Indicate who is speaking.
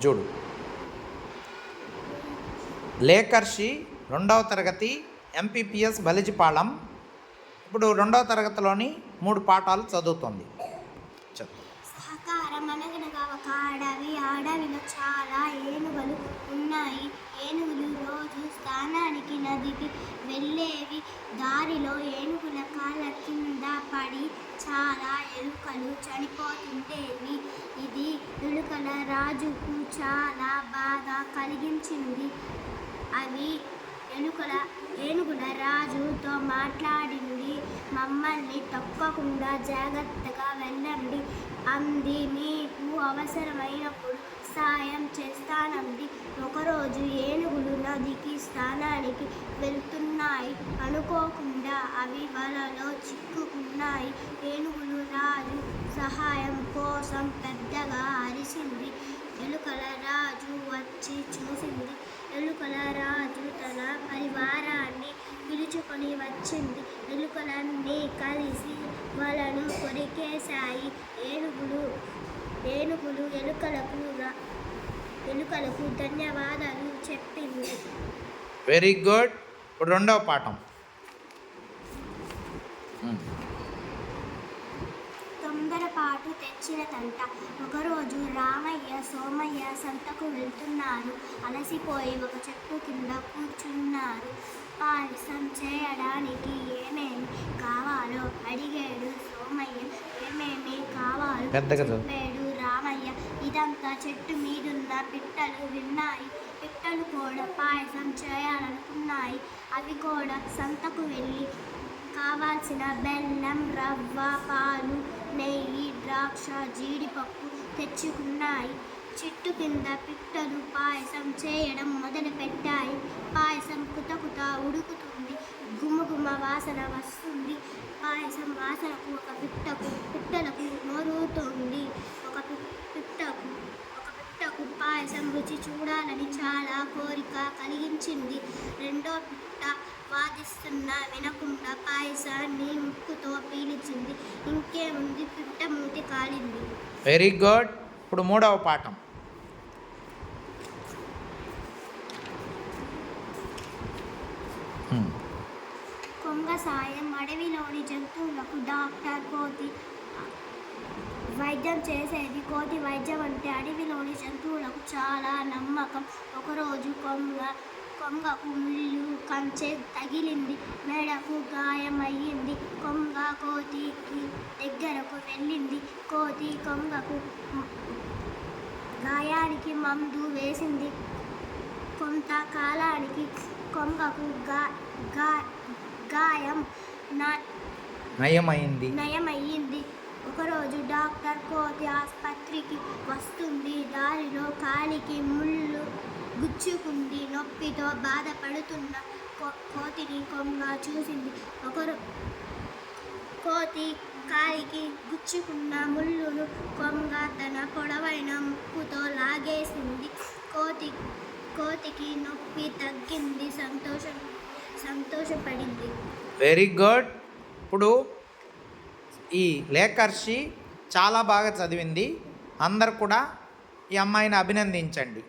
Speaker 1: చూడు, లేకర్షి 2వ తరగతి ఎంపీపీఎస్ బలిజిపాళెం. ఇప్పుడు 2వ తరగతిలోని 3 పాఠాలు చదువుతుంది.
Speaker 2: సహకారం అనగనగా ఒక అడవి. అడవిలో చాలా ఏనుగులు ఉన్నాయి. ఏనుగులు రోజు స్నానానికి నదికి వెళ్ళేవి. దారిలో ఏనుగుల కాళ్ళ కింద పడి చాలా ఎలుకలు చనిపోతుండేవి. ఇది ఎలుకల రాజుకు చాలా బాధ కలిగించింది. అవి ఏనుగుల రాజుతో మాట్లాడింది. మమ్మల్ని తప్పకుండా జాగ్రత్తగా వెళ్ళండి అంది. మీకు అవసరమైనప్పుడు సాయం చేస్తానంది. ఒకరోజు ఏనుగులు నదికి స్నానానికి వెళ్తున్నాయి. అనుకోకుండా అవి వలలో చిక్కుకున్నాయి. ఏనుగులు రాజు సహాయం కోసం పెద్దగా అరిచింది. ఎలుకల రాజు వచ్చి చూసింది. ఎలుకల రాజు తన పరివారాన్ని పిలుచుకొని వచ్చింది. ఎలుకలన్నీ కలిసి వలను కొరికేశాయి. ఏనుగులు ఎలుకలకు ధన్యవాదాలు చెప్పింది.
Speaker 1: Very good. ఇప్పుడు 2వ పాఠం.
Speaker 2: తొందరపాటు తెచ్చిన తంట. ఒకరోజు రామయ్య సోమయ్య సంతకు వెళ్తున్నారు. అలసిపోయి ఒక చెట్టు కింద కూర్చున్నారు. పాయసం చేయడానికి ఏమేమి కావాలో అడిగాడు సోమయ్య. ఏమేమి కావాలో చెప్పాడు రామయ్య. ఇదంతా చెట్టు మీదున్న పిట్టలు విన్నాయి. పిట్టలు కూడా పాయసం చేయాలనుకున్నాయి. అవి కూడా సంతకు వెళ్ళి కావాల్సిన బెల్లం, రవ్వ, పాలు, నెయ్యి, ద్రాక్ష, జీడిపప్పు తెచ్చుకున్నాయి. చెట్టు కింద పిట్టలు పాయసం చేయడం మొదలుపెట్టాయి. పాయసం కుతకుత ఉడుకుతుంది. గుమగుమ వాసన వస్తుంది. పాయసం వాసనకు ఒక పిట్టలకు నోరూరుతోంది. ఒక పిట్టకు పాయసం రుచి చూడాలని చాలా కోరిక కలిగించింది. రెండో పిట్ట వాదిస్తున్నా వినకుండా పాయసాన్ని ముక్కుతో పీల్చింది. ఇంకేముంది, పిట్ట మూతి కాలింది.
Speaker 1: Very good. ఇప్పుడు 3వ పాఠం.
Speaker 2: కొంగ సాయం. అడవిలోని జంతువులకు డాక్టర్ కోతి వైద్యం చేసేది. కోతి వైద్యం అంటే అడవిలోని జంతువులకు చాలా నమ్మకం. ఒకరోజు కొంగకు ముళ్ళు కంచె తగిలింది. మెడకు గాయమయ్యింది. కొంగ కోతికి దగ్గరకు వెళ్ళింది. కోతి కొంగకు గాయానికి మందు వేసింది. కొంతకాలానికి కొంగకు గాయం నయమయ్యింది. ఒకరోజు డాక్టర్ కోతి ఆసుపత్రికి వస్తుంది. దారిలో కాలికి ముళ్ళు గుచ్చుకుంది. నొప్పితో బాధపడుతున్న కోతిని కొంగ చూసింది. కోతి కాలికి గుచ్చుకున్న ముళ్ళును కొంగ తన పొడవైన ముక్కుతో లాగేసింది. కోతికి నొప్పి తగ్గింది. సంతోషపడింది.
Speaker 1: Very good. ఇప్పుడు ఈ లేకర్షి చాలా బాగా చదివింది. అందరు కూడా ఈ అమ్మాయిని అభినందించండి.